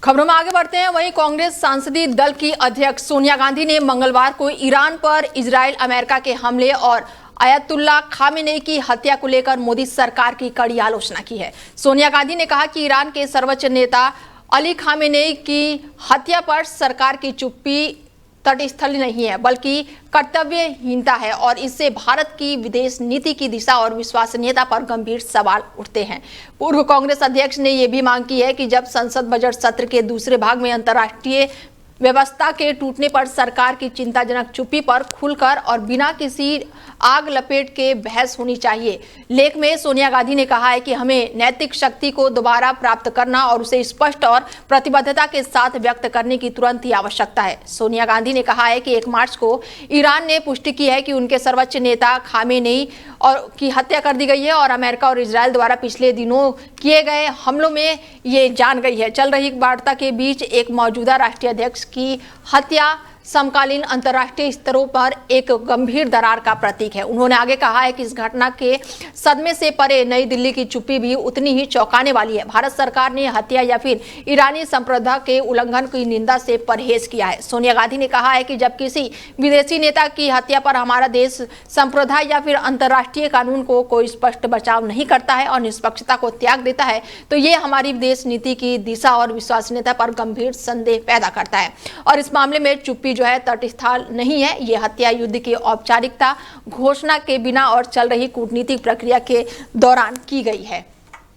खबरों में आगे बढ़ते हैं। वहीं कांग्रेस संसदीय दल की अध्यक्ष सोनिया गांधी ने मंगलवार को ईरान पर इजराइल अमेरिका के हमले और अयतुल्ला खामेनेई की हत्या को लेकर मोदी सरकार की कड़ी आलोचना की है। सोनिया गांधी ने कहा कि ईरान के सर्वोच्च नेता अली खामेनेई की हत्या पर सरकार की चुप्पी तटस्थल नहीं है बल्कि कर्तव्यहीनता है और इससे भारत की विदेश नीति की दिशा और विश्वसनीयता पर गंभीर सवाल उठते हैं। पूर्व कांग्रेस अध्यक्ष ने यह भी मांग की है कि जब संसद बजट सत्र के दूसरे भाग में अंतर्राष्ट्रीय व्यवस्था के टूटने पर सरकार की चिंताजनक चुप्पी पर खुलकर और बिना किसी आग लपेट के बहस होनी चाहिए। लेख में सोनिया गांधी ने कहा है कि हमें नैतिक शक्ति को दोबारा प्राप्त करना और उसे स्पष्ट और प्रतिबद्धता के साथ व्यक्त करने की तुरंत ही आवश्यकता है। सोनिया गांधी ने कहा है कि 1 मार्च को ईरान ने पुष्टि की है कि उनके सर्वोच्च नेता खामेनेई और की हत्या कर दी गई है और अमेरिका और इजराइल द्वारा पिछले दिनों किए गए हमलों में ये जान गई है। चल रही वार्ता के बीच एक मौजूदा राष्ट्रीय अध्यक्ष की हत्या समकालीन अंतर्राष्ट्रीय स्तरों पर एक गंभीर दरार का प्रतीक है। उन्होंने आगे कहा है कि इस घटना के सदमे से परे नई दिल्ली की चुप्पी भी उतनी ही चौंकाने वाली है। भारत सरकार ने हत्या या फिर ईरानी संप्रभुता के उल्लंघन की निंदा से परहेज किया है। सोनिया गांधी ने कहा है कि जब किसी विदेशी नेता की हत्या पर हमारा देश संप्रभुता या फिर अंतर्राष्ट्रीय कानून को कोई स्पष्ट बचाव नहीं करता है और निष्पक्षता को त्याग देता है तो ये हमारी विदेश नीति की दिशा और विश्वसनीयता पर गंभीर संदेह पैदा करता है और इस मामले में चुप्पी जो है तटस्थल नहीं है। ये हत्या युद्ध की औपचारिकता घोषणा के बिना और चल रही कूटनीतिक प्रक्रिया के दौरान की गई है।